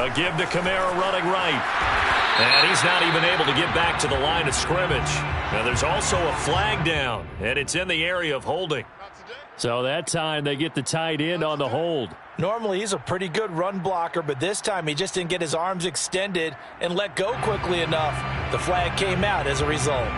A give to Kamara running right. And he's not even able to get back to the line of scrimmage. Now there's also a flag down, and it's in the area of holding. So that time they get the tight end on the hold. Normally he's a pretty good run blocker, but this time he just didn't get his arms extended and let go quickly enough. The flag came out as a result.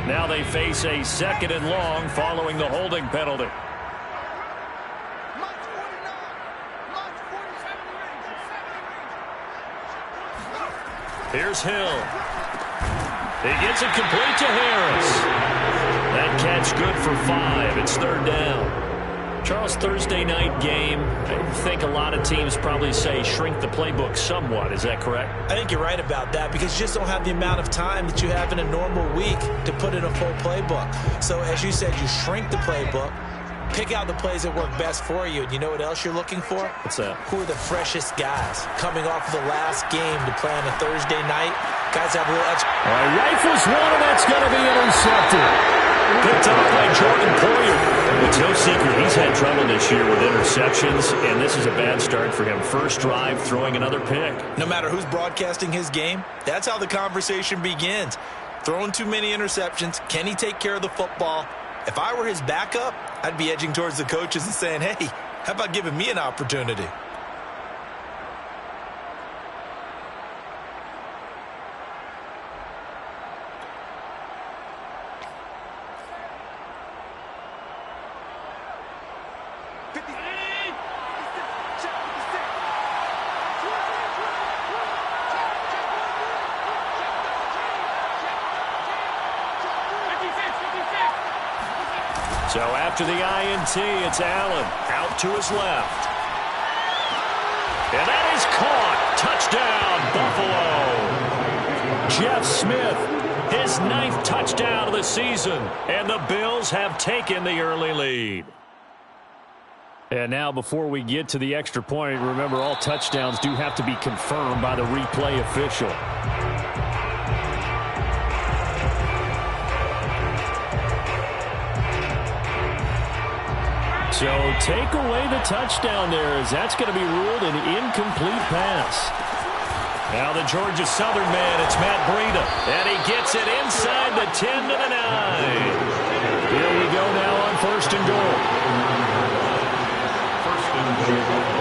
Now they face a 2nd and long following the holding penalty. Here's Hill. He gets it complete to Harris. That catch good for 5. It's 3rd down. Charles, Thursday night game, I think a lot of teams probably say shrink the playbook somewhat. Is that correct? I think you're right about that because you just don't have the amount of time that you have in a normal week to put in a full playbook. So as you said, you shrink the playbook, pick out the plays that work best for you. And you know what else you're looking for? What's that? Who are the freshest guys coming off of the last game to play on a Thursday night? Guys have a little extra. All right, rifles one, and that's going to be intercepted. Picked up by Jordan Poyer. It's no secret he's had trouble this year with interceptions, and this is a bad start for him. First drive, throwing another pick. No matter who's broadcasting his game, that's how the conversation begins. Throwing too many interceptions. Can he take care of the football? If I were his backup, I'd be edging towards the coaches and saying, hey, how about giving me an opportunity? So after the INT, it's Allen out to his left. And that is caught. Touchdown, Buffalo. Jeff Smith, his 9th touchdown of the season. And the Bills have taken the early lead. And now before we get to the extra point, remember all touchdowns do have to be confirmed by the replay official. So take away the touchdown there, as that's going to be ruled an incomplete pass. Now the Georgia Southern man, it's Matt Breida. And he gets it inside the 10 to the 9. Here we go now on 1st and goal. 1st and goal.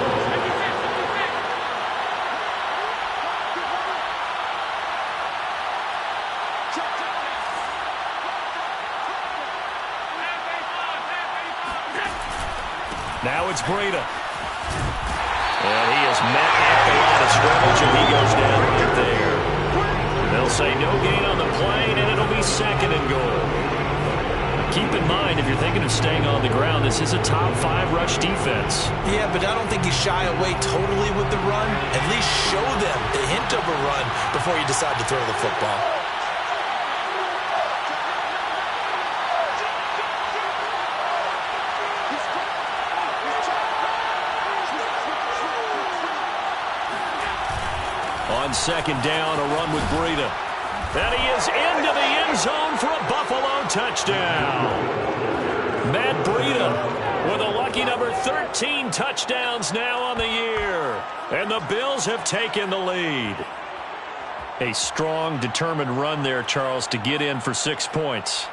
Now it's Breida. And he is met at the line of scrimmage, and he goes down right there. They'll say no gain on the play, and it'll be 2nd and goal. Keep in mind, if you're thinking of staying on the ground, this is a top 5 rush defense. Yeah, but I don't think you shy away totally with the run. At least show them the hint of a run before you decide to throw the football. On 2nd down, a run with Breida. And he is into the end zone for a Buffalo touchdown. Matt Breida with a lucky number 13 touchdowns now on the year. And the Bills have taken the lead. A strong, determined run there, Charles, to get in for 6 points.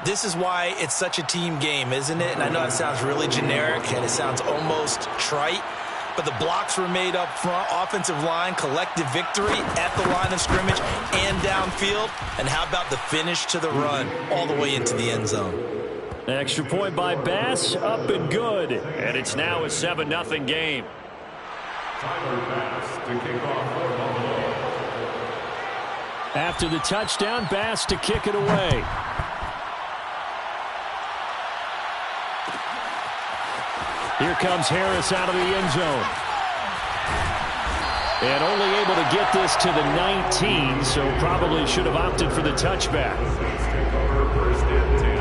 This is why it's such a team game, isn't it? And I know it sounds really generic and it sounds almost trite. But the blocks were made up front, offensive line, collective victory at the line of scrimmage and downfield. And how about the finish to the run all the way into the end zone? Extra point by Bass, up and good. And it's now a 7-0 game. After the touchdown, Bass to kick it away. Here comes Harris out of the end zone. And only able to get this to the 19, so probably should have opted for the touchback. First and 10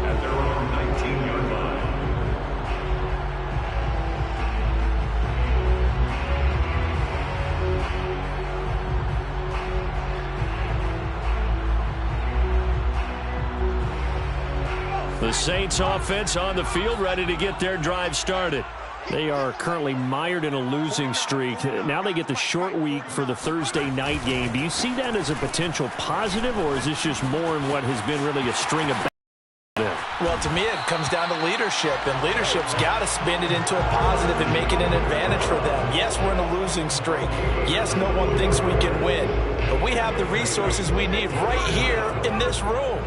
at their own 19-yard line. Saints offense on the field, ready to get their drive started. They are currently mired in a losing streak. Now they get the short week for the Thursday night game. Do you see that as a potential positive, or is this just more in what has been really a string of bad? Well, to me, it comes down to leadership, and leadership's got to spin it into a positive and make it an advantage for them. Yes, we're in a losing streak. Yes, no one thinks we can win, but we have the resources we need right here in this room.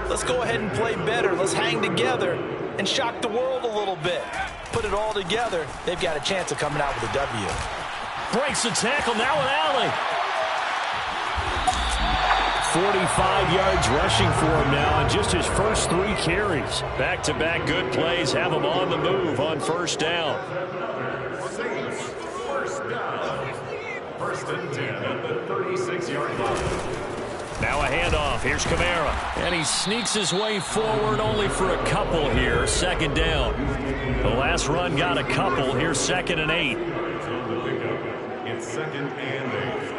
Let's go ahead and play better. Let's hang together and shock the world a little bit. Put it all together, they've got a chance of coming out with a W. Breaks the tackle, now an alley. 45 yards rushing for him now on just his first 3 carries. Back-to-back good plays have him on the move on first down. First and 10 at the 36-yard line. Now a handoff. Here's Kamara. And he sneaks his way forward only for a couple here. Second down. The last run got a couple. Here's 2nd and 8. It's 2nd and 8.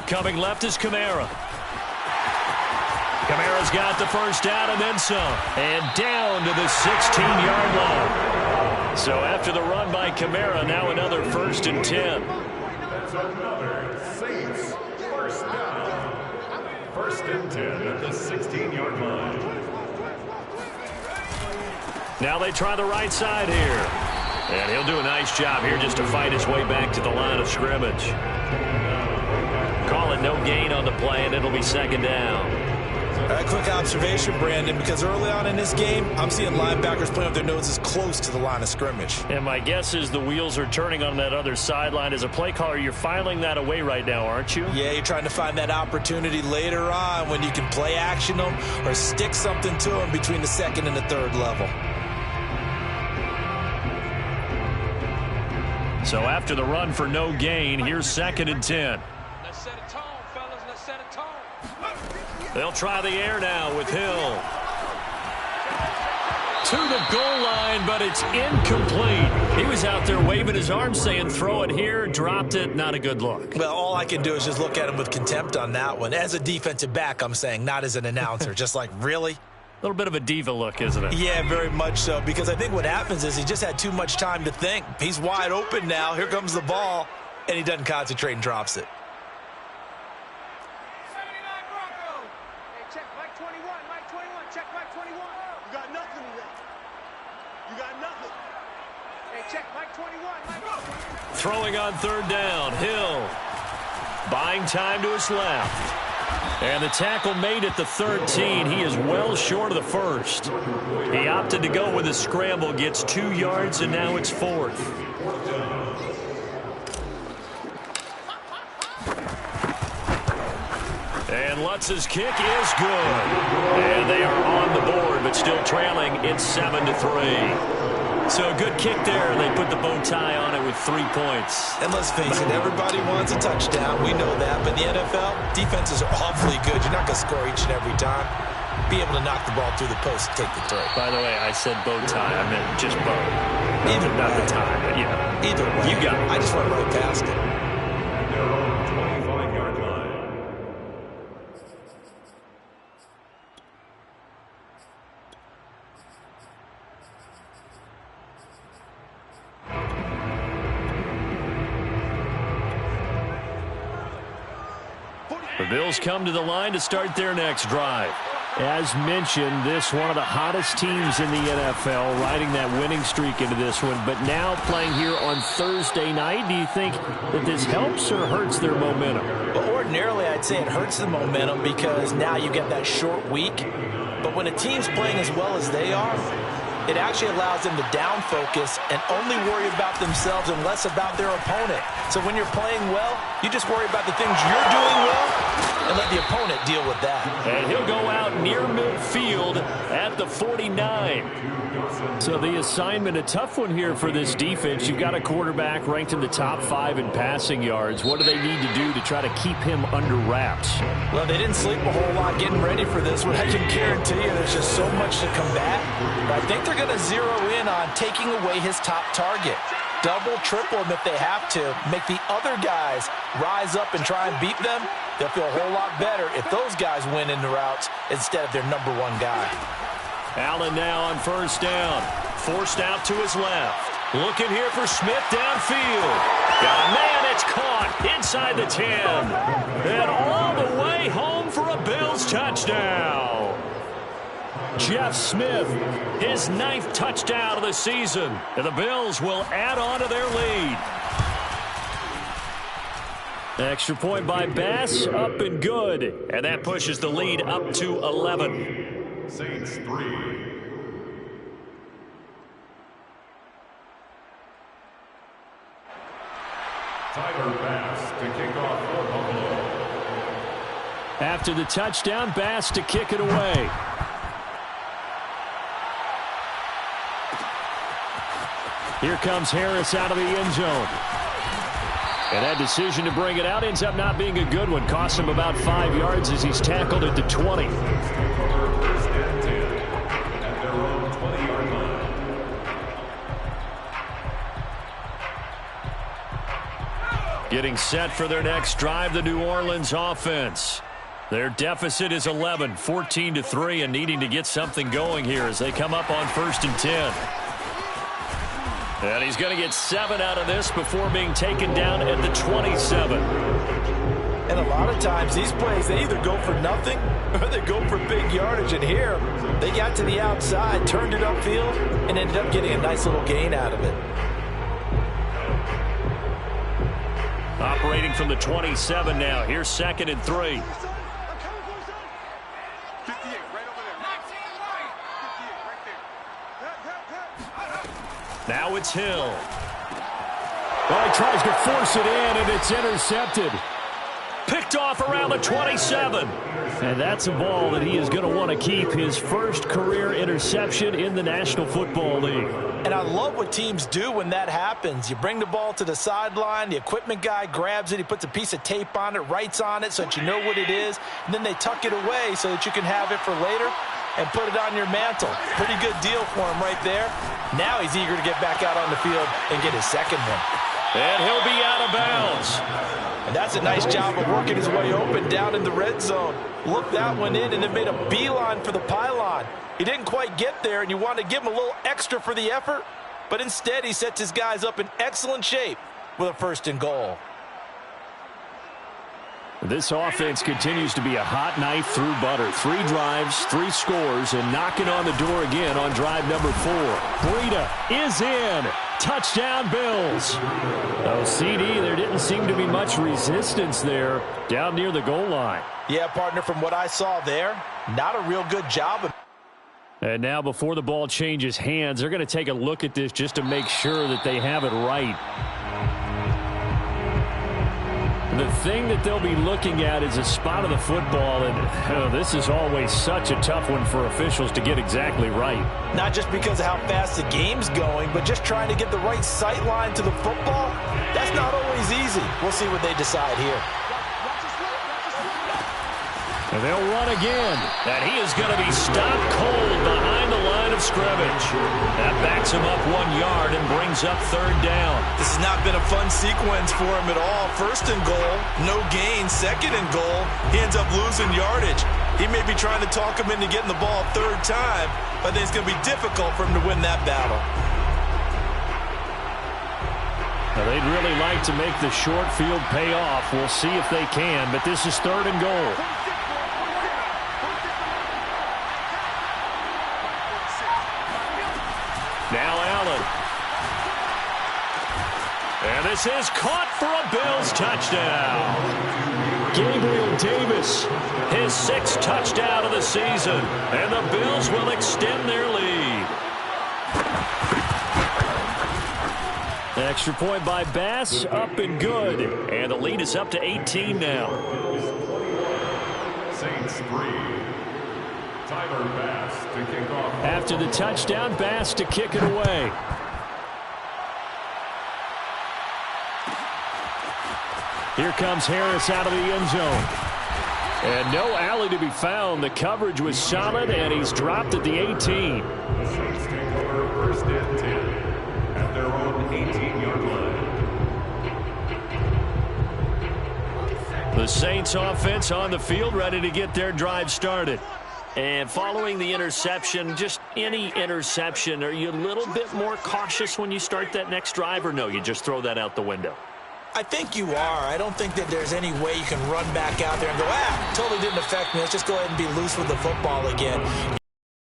Coming left is Kamara. Kamara's got the first down and then some. And down to the 16-yard line. So after the run by Kamara, now another 1st and 10. That's another Saints first down. 1st and 10 at the 16-yard line. Now they try the right side here. And he'll do a nice job here just to fight his way back to the line of scrimmage. Call it no gain on the play, and it'll be 2nd down. A quick observation, Brandon, because early on in this game, I'm seeing linebackers playing with their noses close to the line of scrimmage. And my guess is the wheels are turning on that other sideline. As a play caller, you're filing that away right now, aren't you? Yeah, you're trying to find that opportunity later on when you can play action them or stick something to them between the 2nd and the 3rd level. So after the run for no gain, here's 2nd and 10. Let's set a tone, fellas. Let's set a tone. They'll try the air now with Hill. To the goal line, but it's incomplete. He was out there waving his arms saying, throw it here, dropped it, not a good look. Well, all I can do is just look at him with contempt on that one. As a defensive back, I'm saying, not as an announcer. Just like, really? A little bit of a diva look, isn't it? Yeah, very much so, because I think what happens is he just had too much time to think. He's wide open now. Here comes the ball, and he doesn't concentrate and drops it. Check Mike 21, Mike 21, check Mike 21. You got nothing today. You got nothing. Hey, check Mike 21, Mike. Throwing on 3rd down, Hill. Buying time to his left. And the tackle made at the 13. He is well short of the 1st. He opted to go with a scramble, gets 2 yards, and now it's 4th. And Lutz's kick is good. And they are on the board, but still trailing. It's 7-3. So a good kick there. They put the bow tie on it with 3 points. And let's face it, everybody wants a touchdown. We know that. But in the NFL, defenses are awfully good. You're not going to score each and every time. Be able to knock the ball through the post and take the throw. By the way, I said bow tie. I meant just bow. Either Not way. the tie, but yeah. Either way. You got it. I just went right past it. 25-yard line. The Bills come to the line to start their next drive. As mentioned, this one of the hottest teams in the NFL, riding that winning streak into this one, but now playing here on Thursday night. Do you think that this helps or hurts their momentum? Well, ordinarily, I'd say it hurts the momentum because now you get that short week. But when a team's playing as well as they are, it actually allows them to down focus and only worry about themselves and less about their opponent. So when you're playing well, you just worry about the things you're doing well and let the opponent deal with that. And he'll go out near midfield at the 49. So the assignment, a tough one here for this defense. You've got a quarterback ranked in the top 5 in passing yards. What do they need to do to try to keep him under wraps? Well, they didn't sleep a whole lot getting ready for this one. I can guarantee you there's just so much to combat. But I think they're going to zero in on taking away his top target. double, triple them if they have to. Make the other guys rise up and try and beat them. They'll feel a whole lot better if those guys win in the routes instead of their number one guy. Allen now on first down. Forced out to his left. Looking here for Smith downfield. Got a man, it's caught inside the 10. And all the way home for a Bills touchdown. Jeff Smith, his 9th touchdown of the season. And the Bills will add on to their lead. Extra point by Bass, up and good. And that pushes the lead up to 11. Saints 3. Tyler Bass to kick off for Buffalo. After the touchdown, Bass to kick it away. Here comes Harris out of the end zone. And that decision to bring it out ends up not being a good one. Costs him about 5 yards as he's tackled at the 20. First and 10 at their own 20-yard line. Getting set for their next drive, the New Orleans offense. Their deficit is 11, 14-3, and needing to get something going here as they come up on first and 10. And he's going to get 7 out of this before being taken down at the 27. And a lot of times these plays, they either go for nothing or they go for big yardage. And here, they got to the outside, turned it upfield, and ended up getting a nice little gain out of it. Operating from the 27 now. Here's 2nd and 3. Now it's Hill. Well, he tries to force it in, and it's intercepted. Picked off around the 27. And that's a ball that he is going to want to keep, his first career interception in the National Football League. And I love what teams do when that happens. You bring the ball to the sideline, the equipment guy grabs it, he puts a piece of tape on it, writes on it so that you know what it is, and then they tuck it away so that you can have it for later and put it on your mantle. Pretty good deal for him right there. Now he's eager to get back out on the field and get his second one. And he'll be out of bounds. And that's a nice job of working his way open down in the red zone. Looked that one in and then made a beeline for the pylon. He didn't quite get there, and you want to give him a little extra for the effort, but instead he sets his guys up in excellent shape with a 1st and goal. This offense continues to be a hot knife through butter. 3 drives, 3 scores, and knocking on the door again on drive number 4. Breida is in. Touchdown, Bills. Oh, CD, there didn't seem to be much resistance there down near the goal line. Yeah, partner, from what I saw there, not a real good job. And now before the ball changes hands, they're going to take a look at this just to make sure that they have it right. The thing that they'll be looking at is a spot of the football, and this is always such a tough one for officials to get exactly right. Not just because of how fast the game's going, but just trying to get the right sight line to the football. That's not always easy. We'll see what they decide here. And they'll run again. And he is going to be stopped cold behind the line of scrimmage. That backs him up 1 yard and brings up 3rd down. This has not been a fun sequence for him at all. 1st and goal, no gain. 2nd and goal, he ends up losing yardage. He may be trying to talk him into getting the ball 3rd time, but I think it's going to be difficult for him to win that battle. Now, they'd really like to make the short field pay off. We'll see if they can, but this is 3rd and goal. Now Allen. And this is caught for a Bills touchdown. Gabriel Davis, his 6th touchdown of the season. And the Bills will extend their lead. Extra point by Bass, up and good. And the lead is up to 18 now. Saints 3. Tyler Bass to kick off. After the touchdown, Bass to kick it away. Here comes Harris out of the end zone. And no alley to be found. The coverage was solid, and he's dropped at the 18. The Saints take over 1st and 10 at their own 18-yard line. The Saints offense on the field, ready to get their drive started. And following the interception, just any interception, are you a little bit more cautious when you start that next drive, or no, you just throw that out the window? I think you are. I don't think that there's any way you can run back out there and go, totally didn't affect me. Let's just go ahead and be loose with the football again.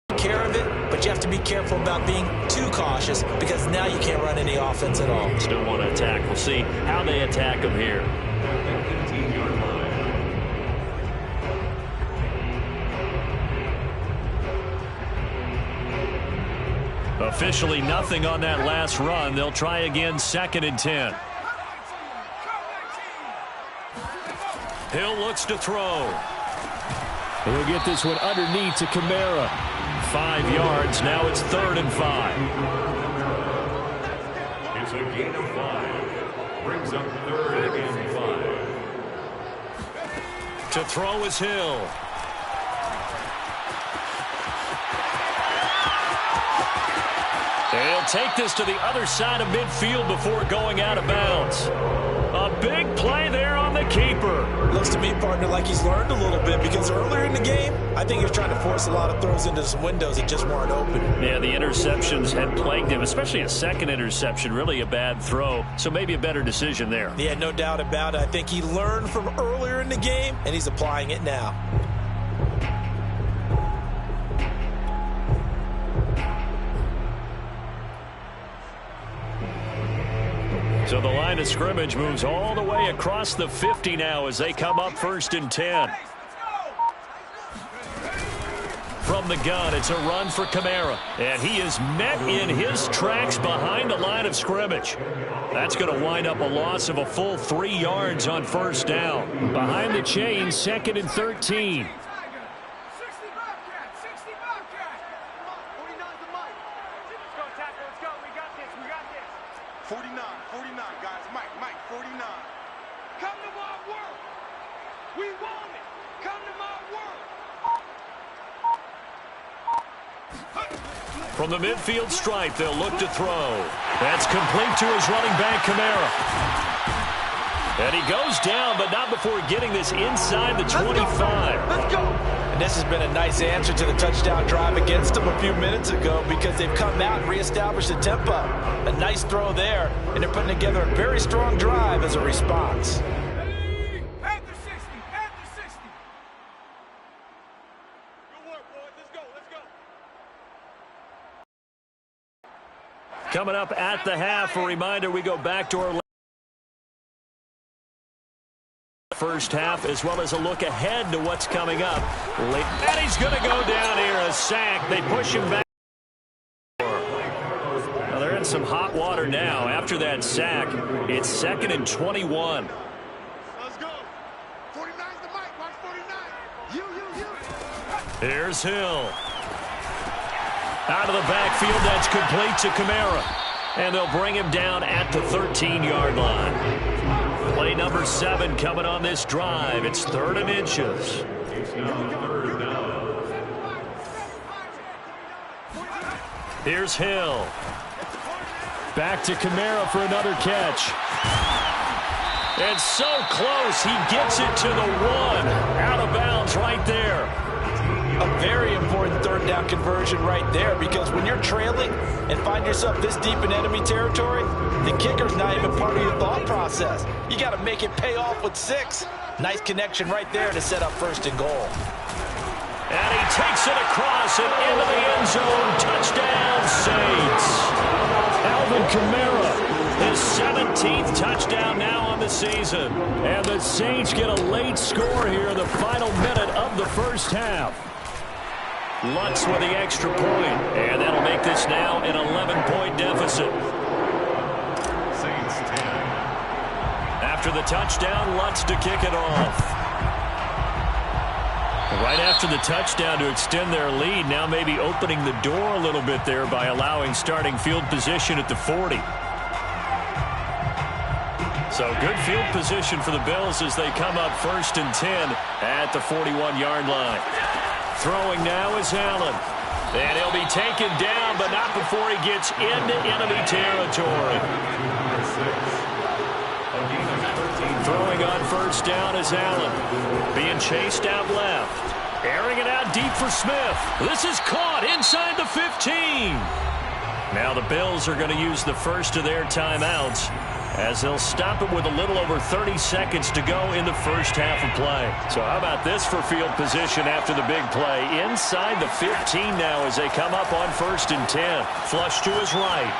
Take care of it, but you have to be careful about being too cautious because now you can't run any offense at all. Still want to attack. We'll see how they attack them here. 18-yard line. Officially nothing on that last run. They'll try again, 2nd and 10. Hill looks to throw. He'll get this one underneath to Kamara. 5 yards. Now it's 3rd and 5. It's a gain of 5. Brings up 3rd and 5. To throw is Hill. He'll take this to the other side of midfield before going out of bounds. A big play there on the keeper. Looks to me, partner, like he's learned a little bit because earlier in the game, I think he was trying to force a lot of throws into some windows that just weren't open. Yeah, the interceptions had plagued him, especially a second interception, really a bad throw. So maybe a better decision there. Yeah, no doubt about it. I think he learned from earlier in the game, and he's applying it now. So the line of scrimmage moves all the way across the 50 now as they come up 1st and 10. From the gun, it's a run for Kamara. And he is met in his tracks behind the line of scrimmage. That's going to wind up a loss of a full 3 yards on 1st down. Behind the chain, 2nd and 13. 49, guys. Mike, 49. Come to my world. We want it. Come to my world. From the midfield stripe, they'll look to throw. That's complete to his running back, Kamara. And he goes down, but not before getting this inside the 25. Let's go. And this has been a nice answer to the touchdown drive against them a few minutes ago because they've come out and reestablished the tempo. A nice throw there, and they're putting together a very strong drive as a response. After 60. Good work, boys. Let's go. Coming up at the half, a reminder, we go back to our first half, as well as a look ahead to what's coming up. And he's going to go down here, a sack. They push him back. Well, they're in some hot water now. After that sack, it's 2nd and 21. Let's go. 49's the mic. Watch 49. You. Here's Hill. Out of the backfield, that's complete to Kamara. And they'll bring him down at the 13-yard line. Play number 7 coming on this drive. It's 3rd and inches. It's now 3rd down. Here's Hill. Back to Kamara for another catch. And so close, he gets it to the 1. Out of bounds right there. A very important 3rd down conversion right there because when you're trailing and find yourself this deep in enemy territory, the kicker's not even part of your thought process. You got to make it pay off with 6. Nice connection right there to set up 1st and goal. And he takes it across and into the end zone. Touchdown, Saints. Alvin Kamara, his 17th touchdown now on the season. And the Saints get a late score here in the final minute of the first half. Lutz with the extra point, and that'll make this now an 11-point deficit. Saints 10. After the touchdown, Lutz to kick it off. Right after the touchdown to extend their lead, now maybe opening the door a little bit there by allowing starting field position at the 40. So good field position for the Bills as they come up 1st and 10 at the 41-yard line. Throwing now is Allen. And he'll be taken down, but not before he gets into enemy territory. Throwing on first down is Allen. Being chased out left. Airing it out deep for Smith. This is caught inside the 15. Now the Bills are going to use the first of their timeouts as they'll stop it with a little over 30 seconds to go in the first half of play. So how about this for field position after the big play? Inside the 15 now as they come up on 1st and 10. Flush to his right.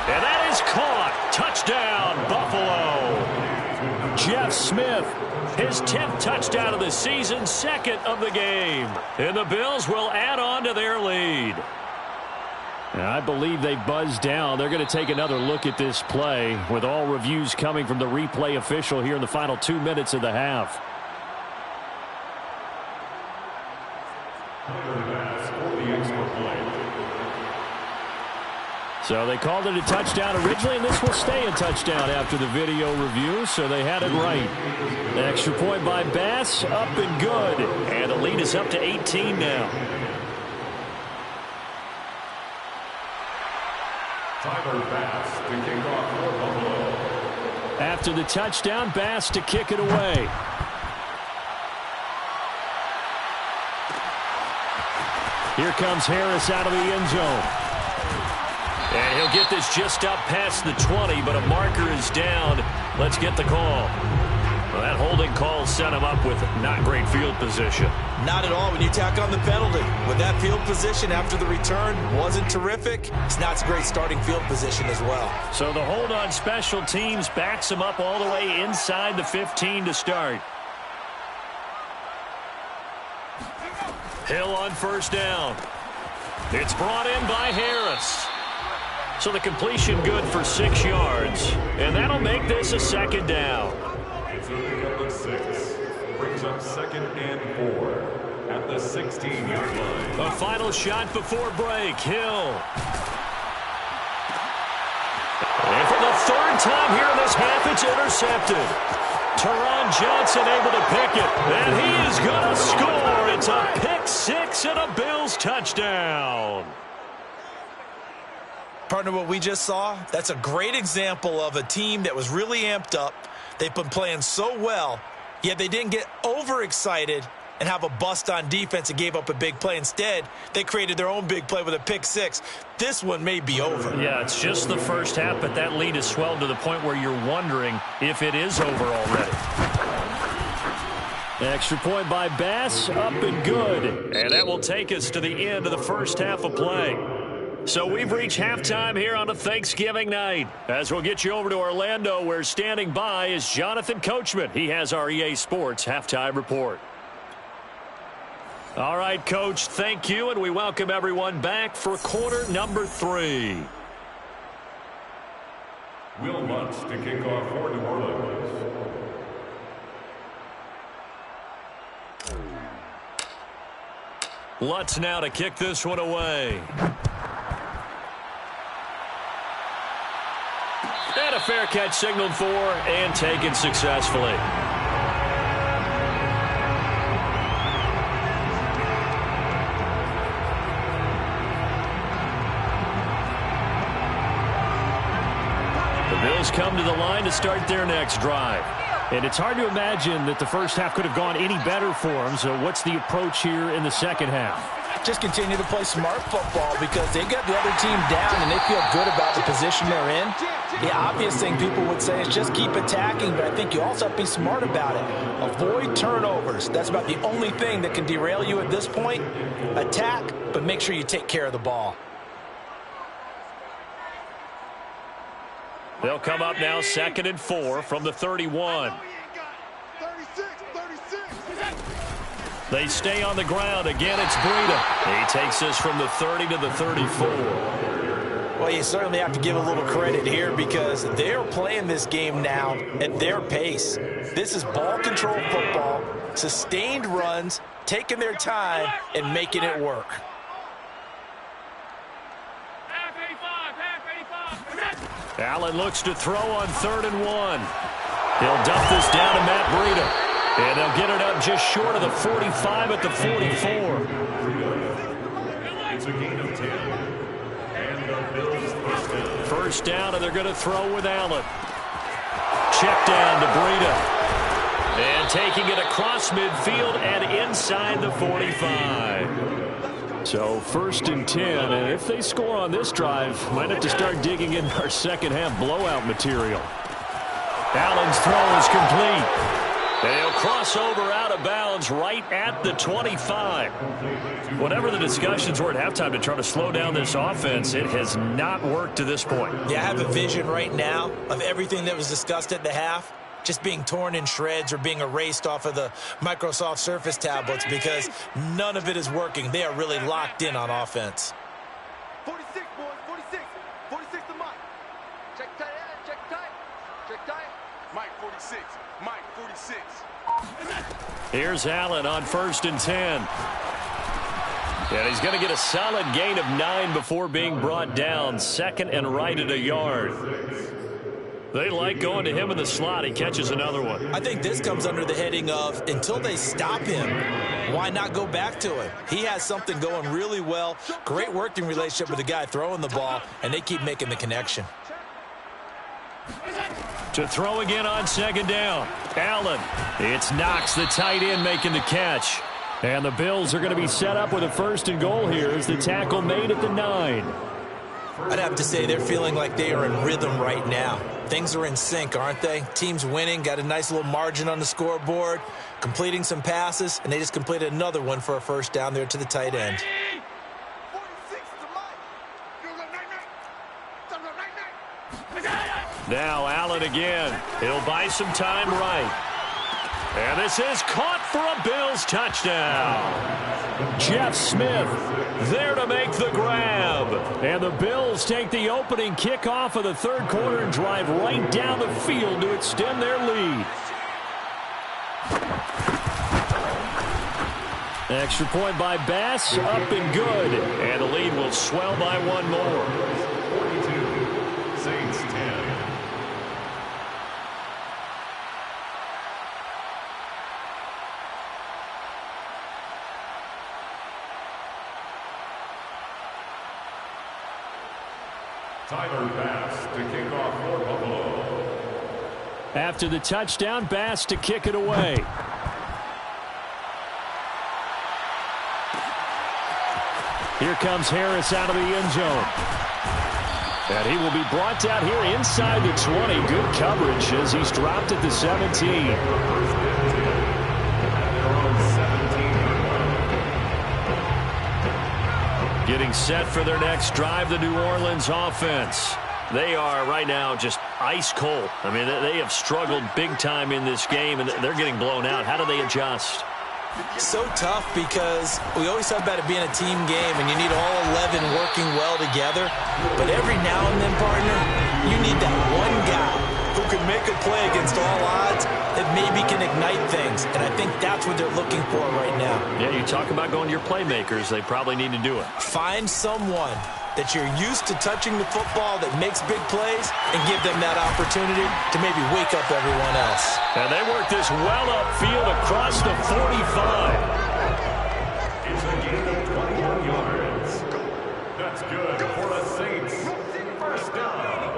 And that is caught. Touchdown, Buffalo. Jeff Smith, his 10th touchdown of the season, 2nd of the game. And the Bills will add on to their lead. I believe they buzzed down. They're going to take another look at this play with all reviews coming from the replay official here in the final 2 minutes of the half. So they called it a touchdown originally, and this will stay a touchdown after the video review, so they had it right. The extra point by Bass, up and good. And the lead is up to 18 now. After the touchdown, Bass to kick it away. Here comes Harris out of the end zone. And he'll get this just up past the 20, but a marker is down. Let's get the call. Well, that holding call set him up with not great field position. Not at all when you tack on the penalty. With that field position after the return wasn't terrific, it's not a great starting field position as well. So the hold on special teams backs him up all the way inside the 15 to start. Hill on first down. It's brought in by Harris. So the completion good for 6 yards. And that'll make this a 2nd down. It's a pickup of 6. Brings up 2nd and 4 at the 16-yard line. A final shot before break. Hill. And for the 3rd time here in this half, it's intercepted. Teron Johnson able to pick it. And he is going to score. It's a pick 6 and a Bills touchdown. Partner, what we just saw, that's a great example of a team that was really amped up. They've been playing so well, yet they didn't get overexcited and have a bust on defense and gave up a big play. Instead, they created their own big play with a pick 6. This one may be over. Yeah, it's just the first half, but that lead has swelled to the point where you're wondering if it is over already. Extra point by Bass, up and good. And that will take us to the end of the first half of play. So we've reached halftime here on a Thanksgiving night. As we'll get you over to Orlando, where standing by is Jonathan Coachman. He has our EA Sports halftime report. All right, Coach, thank you, and we welcome everyone back for quarter number 3. Will Lutz to kick off for New Orleans. Lutz now to kick this one away. And a fair catch signaled for and taken successfully. The Bills come to the line to start their next drive. And it's hard to imagine that the first half could have gone any better for them. So what's the approach here in the second half? Just continue to play smart football because they got the other team down and they feel good about the position they're in. The obvious thing people would say is just keep attacking, but I think you also have to be smart about it. Avoid turnovers. That's about the only thing that can derail you at this point. Attack, but make sure you take care of the ball. They'll come up now 2nd and 4 from the 31. They stay on the ground. Again, it's Breida. He takes this from the 30 to the 34. Well, you certainly have to give a little credit here because they're playing this game now at their pace. This is ball control football, sustained runs, taking their time, and making it work. Allen looks to throw on 3rd and 1. He'll dump this down to Matt Breida. And they'll get it up just short of the 45 at the 44. It's a gain of 10. And the Bills first down. First down, and they're going to throw with Allen. Check down to Breida. And taking it across midfield and inside the 45. So first and 10, and if they score on this drive, might have to start digging in our second half blowout material. Allen's throw is complete. And he'll cross over out of bounds right at the 25. Whatever the discussions were at halftime to try to slow down this offense, it has not worked to this point. Yeah, I have a vision right now of everything that was discussed at the half just being torn in shreds or being erased off of the Microsoft Surface tablets because none of it is working. They are really locked in on offense. 46, boys, 46. 46 to Mike. Check tight, check tight. Check tight. Mike, 46. Mike, 46. Here's Allen on first and 10. And he's going to get a solid gain of 9 before being brought down. Second and right at a yard. They like going to him in the slot. He catches another one. I think this comes under the heading of until they stop him, why not go back to him? He has something going really well. Great working relationship with the guy throwing the ball, and they keep making the connection. To throw again on second down. Allen. It's Knox, the tight end, making the catch. And the Bills are going to be set up with a first and goal here as the tackle made at the 9. I'd have to say they're feeling like they are in rhythm right now. Things are in sync, aren't they? Team's winning, got a nice little margin on the scoreboard, completing some passes, and they just completed another one for a first down there to the tight end. 46 to Mike. Now Allen again. He'll buy some time right. And this is caught for a Bills touchdown. Jeff Smith there to make the grab. And the Bills take the opening kickoff of the third quarter and drive right down the field to extend their lead. Extra point by Bass, up and good. And the lead will swell by one more. 42, Saints 10. Tyler Bass to kick off for Buffalo. After the touchdown, Bass to kick it away. Here comes Harris out of the end zone. And he will be brought down here inside the 20. Good coverage as he's dropped at the 17. Getting set for their next drive, the New Orleans offense. They are right now just ice cold. I mean, they have struggled big time in this game, and they're getting blown out. How do they adjust? So tough because we always talk about it being a team game, and you need all 11 working well together. But every now and then, partner, you need that one guy who can make a play against all odds that maybe can ignite things. And I think that's what they're looking for right now. Yeah, you talk about going to your playmakers. They probably need to do it. Find someone that you're used to touching the football that makes big plays and give them that opportunity to maybe wake up everyone else. And they work this well upfield across the 45. It's a gain of 21 yards. That's good for the Saints. First down.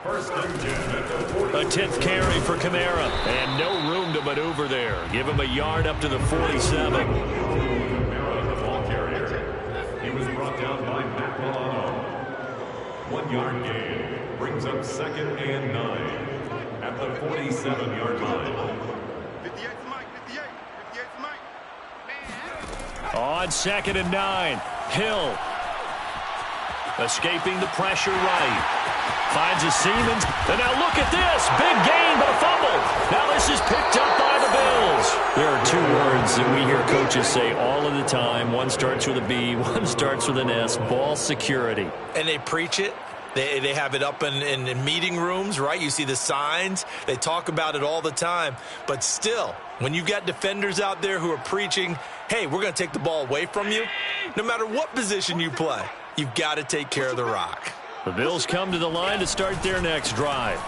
First and 10 at the 40. A 10th carry for Kamara. And no room to maneuver there. Give him a yard up to the 47. Kamara, the ball carrier. He was brought down by Matt Milano. 1 yard gain. Brings up second and 9 at the 47-yard line. 58 to Mike, 58. 58 to Mike. On second and 9. Hill. Escaping the pressure right. Finds a Siemens. And now look at this. Big gain, but a fumble. Now this is picked up by the Bills. There are two words that we hear coaches say all of the time. One starts with a B, one starts with an S. Ball security. And they preach it. They have it up in meeting rooms, right? You see the signs. They talk about it all the time. But still, when you've got defenders out there who are preaching, hey, we're going to take the ball away from you, no matter what position you play, you've got to take care of the rock. The Bills come to the line to start their next drive.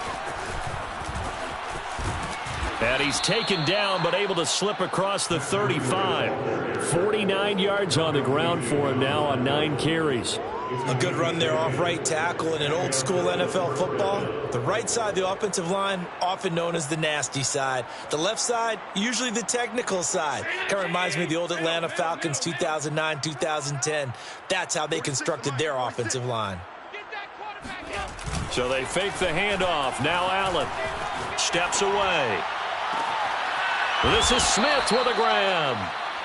And he's taken down but able to slip across the 35. 49 yards on the ground for him now on 9 carries. A good run there off right tackle in an old school NFL football. The right side of the offensive line, often known as the nasty side. The left side, usually the technical side. Kind of reminds me of the old Atlanta Falcons 2009-2010. That's how they constructed their offensive line. So they fake the handoff. Now Allen steps away. This is Smith with a grab.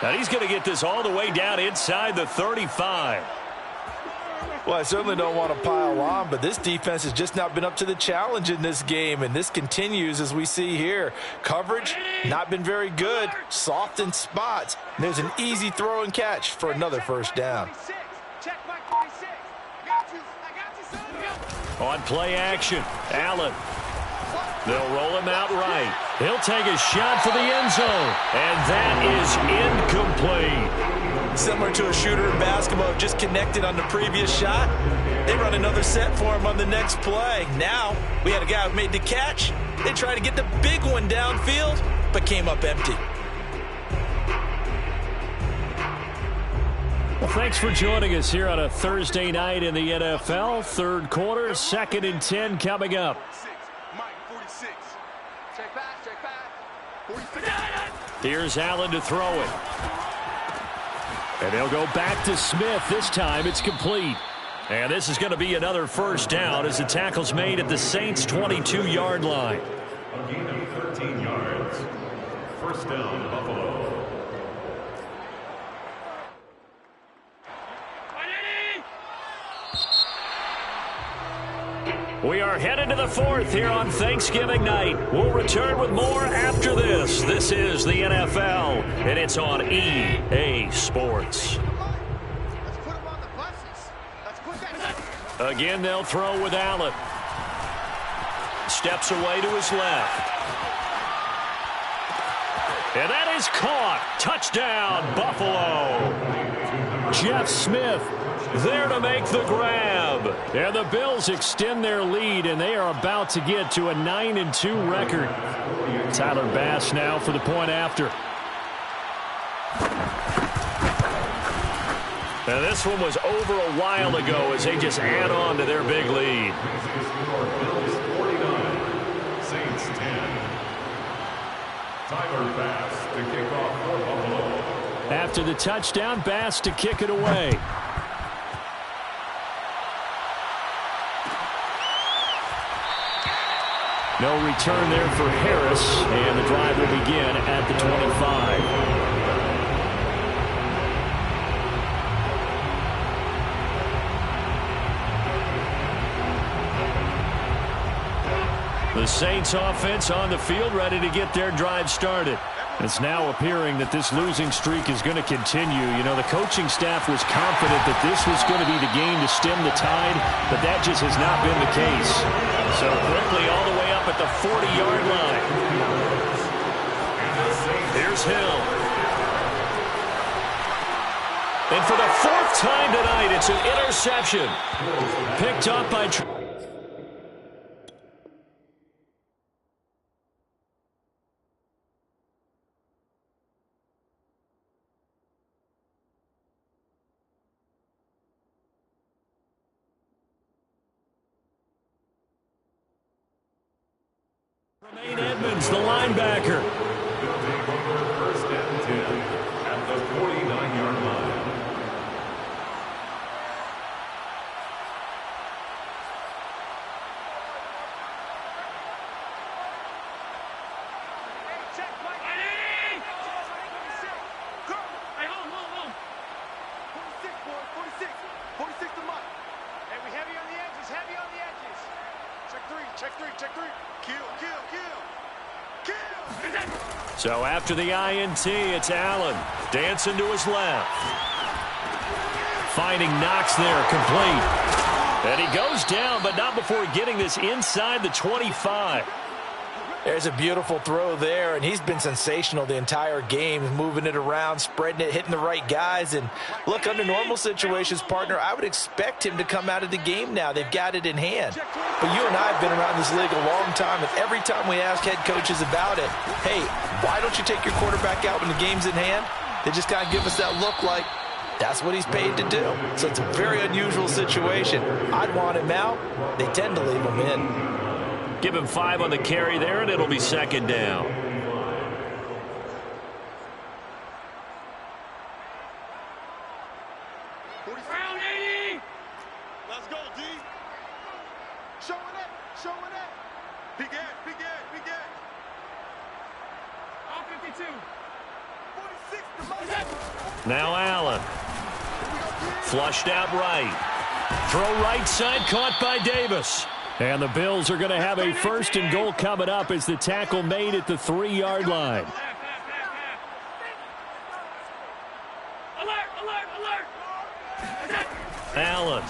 And he's going to get this all the way down inside the 35. Well, I certainly don't want to pile on, but this defense has just not been up to the challenge in this game, and this continues as we see here. Coverage, not been very good, soft in spots. And there's an easy throw and catch for another first down. On play action, Allen. They'll roll him out right. He'll take a shot for the end zone, and that is incomplete. Similar to a shooter in basketball, just connected on the previous shot. They run another set for him on the next play. Now, we had a guy who made the catch. They tried to get the big one downfield, but came up empty. Well, thanks for joining us here on a Thursday night in the NFL. Third quarter, 2nd and 10 coming up. Here's Allen to throw it. And they'll go back to Smith. This time it's complete. And this is going to be another first down as the tackle's made at the Saints' 22-yard line. A gain of 13 yards. First down, Buffalo. We are headed to the 4th here on Thanksgiving night. We'll return with more after this. This is the NFL, and it's on EA Sports. Again, they'll throw with Allen. Steps away to his left. And that is caught. Touchdown, Buffalo. Jeff Smith there to make the grab. And the Bills extend their lead, and they are about to get to a 9-2 record. Tyler Bass now for the point after. And this one was over a while ago as they just add on to their big lead. Bills 49, Saints 10. Tyler Bass to kick off for Buffalo. After the touchdown, Bass to kick it away. No return there for Harris, and the drive will begin at the 25. The Saints offense on the field ready to get their drive started. It's now appearing that this losing streak is going to continue. You know, the coaching staff was confident that this was going to be the game to stem the tide, but that just has not been the case. So quickly all the way up at the 40-yard line. Here's Hill. And for the 4th time tonight, it's an interception. Picked up by... Romaine Edmonds, the linebacker. First and 10 at the 49-yard line. Check, Mike. 46, boy, 46. 46 to Mike. Hey, we heavy on the edges, heavy on the edges. Check three, check three, check three. Kill, kill, kill. Kill! So after the INT, it's Allen. Dancing to his left. Finding Knox there, complete. And he goes down, but not before getting this inside the 25. There's a beautiful throw there, and he's been sensational the entire game, moving it around, spreading it, hitting the right guys. And look, under normal situations, partner, I would expect him to come out of the game now. They've got it in hand. But you and I have been around this league a long time, and every time we ask head coaches about it, hey, why don't you take your quarterback out when the game's in hand? They just kind of give us that look like that's what he's paid to do. So it's a very unusual situation. I'd want him out. They tend to leave him in. Give him 5 on the carry there, and it'll be second down. Round 80. Let's go, D. Show it up. Show it up. Big ass, big ass, big ass. All 52. 46. Now Allen. Flushed out right. Throw right side, caught by Davis. And the Bills are going to have a 1st and goal coming up as the tackle made at the 3-yard line. Alert, alert, alert. Allen.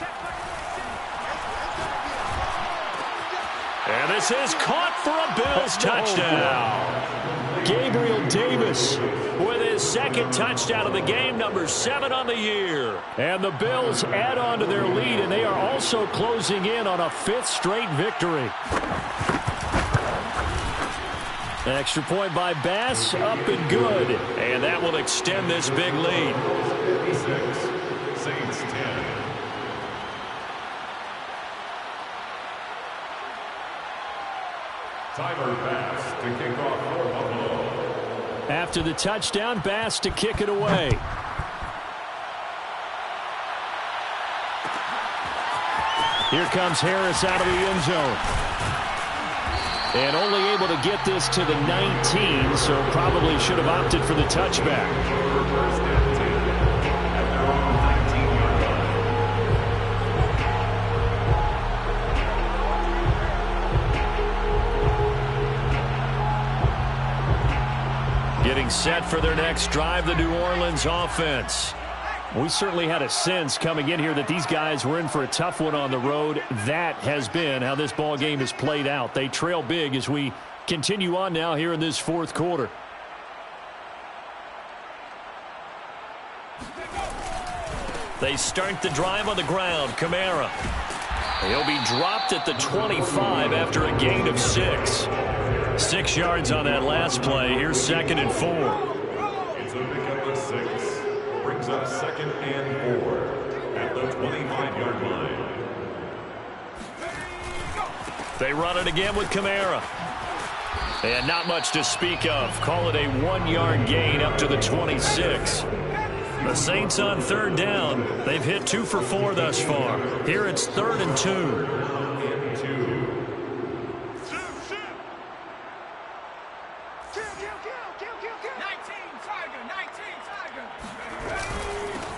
And this is caught for a Bills touchdown. Gabriel Davis with his 2nd touchdown of the game, number 7 on the year. And the Bills add on to their lead, and they are also closing in on a 5th straight victory. Extra point by Bass, up and good. And that will extend this big lead. 56, Saints 10. Tyler Bass to kick off for Buffalo. After the touchdown, Bass to kick it away. Here comes Harris out of the end zone. And only able to get this to the 19, so probably should have opted for the touchback. First and 10 at their own 19-yard line. Getting set for their next drive, the New Orleans offense. We certainly had a sense coming in here that these guys were in for a tough one on the road. That has been how this ball game has played out. They trail big as we continue on now here in this 4th quarter. They start the drive on the ground. Kamara. He'll be dropped at the 25 after a gain of 6. 6 yards on that last play. Here's 2nd and 4. It's a pickup of 6. Brings up 2nd and 4 at the 25-yard line. They run it again with Kamara. And not much to speak of. Call it a 1-yard gain up to the 26. The Saints on 3rd down. They've hit 2 for 4 thus far. Here it's 3rd and 2.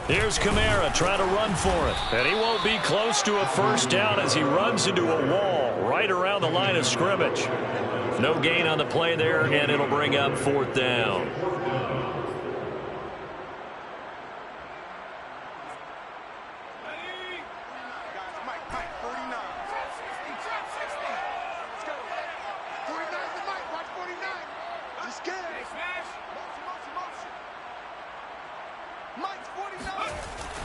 Here's Kamara trying to run for it. And he won't be close to a 1st down as he runs into a wall right around the line of scrimmage. No gain on the play there, and it'll bring up 4th down.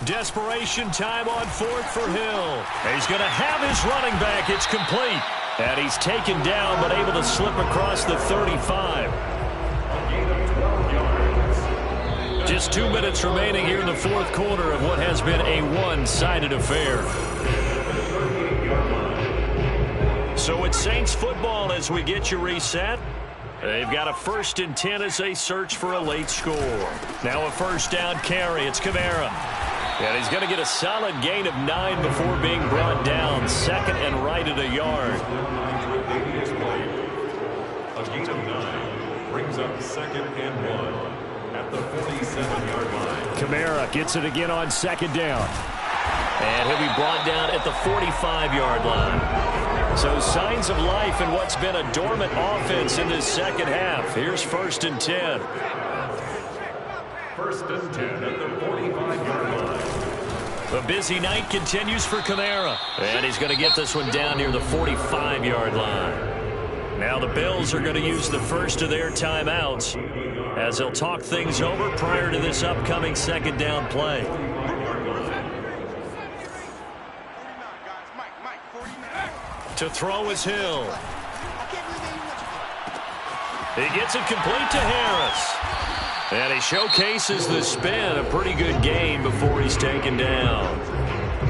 Desperation time on 4th for Hill. He's going to have his running back. It's complete. And he's taken down but able to slip across the 35. Just 2 minutes remaining here in the 4th quarter of what has been a one-sided affair. So it's Saints football as we get you reset. They've got a 1st and 10 as they search for a late score. Now a 1st down carry. It's Kamara. And he's going to get a solid gain of 9 before being brought down. 2nd and right at a yard. A gain of 9 brings up 2nd and 1 at the 47-yard line. Kamara gets it again on 2nd down. And he'll be brought down at the 45-yard line. So signs of life in what's been a dormant offense in this 2nd half. Here's 1st and 10. 1st and 10 at the 45-yard line. The busy night continues for Kamara. And he's going to get this one down near the 45-yard line. Now the Bills are going to use the first of their timeouts as they'll talk things over prior to this upcoming second down play. To throw is Hill. He gets it complete to Harris. And he showcases the spin. A pretty good gain before he's taken down.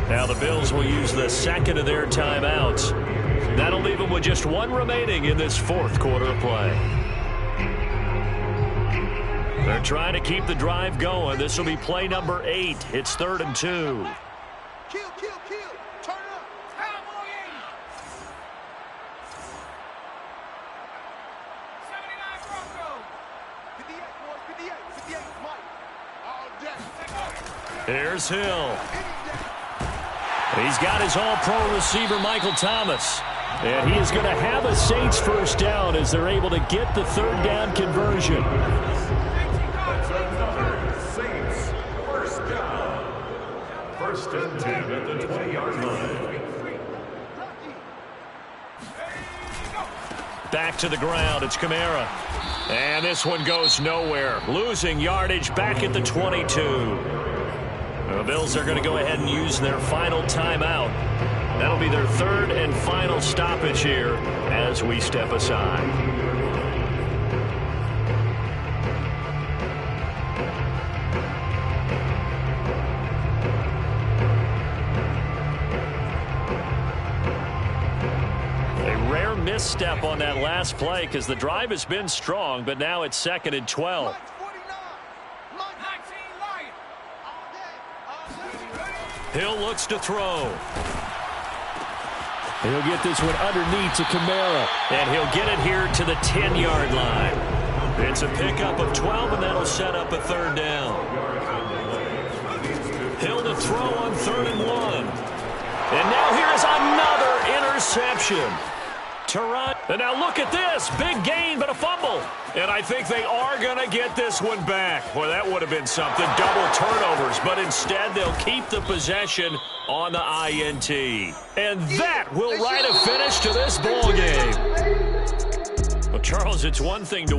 Now the Bills will use the second of their timeouts. That'll leave them with just one remaining in this fourth quarter of play. They're trying to keep the drive going. This will be play number 8. It's 3rd and 2. Kill. Turn up. Cowboy 79 Broncos. 58, boys. 58, Mike. All day. Here's Hill. He's got his all-pro receiver, Michael Thomas. And he is going to have a Saints first down as they're able to get the third down conversion. Saints first down. 1st and 10 at the 20-yard line. Back to the ground. It's Kamara. And this one goes nowhere. Losing yardage back at the 22. The Bills are going to go ahead and use their final timeout. That'll be their third and final stoppage here as we step aside. A rare misstep on that last play because the drive has been strong, but now it's 2nd and 12. Hill looks to throw. He'll get this one underneath to Kamara, and he'll get it here to the 10-yard line. It's a pickup of 12, and that'll set up a 3rd down. Hill to throw on 3rd and 1. And now here's another interception. And now look at this. Big gain, but a fumble. And I think they are going to get this one back. Boy, that would have been something. Double turnovers. But instead, they'll keep the possession on the INT. And that will write a finish to this ball game. Well, Charles, it's one thing to win.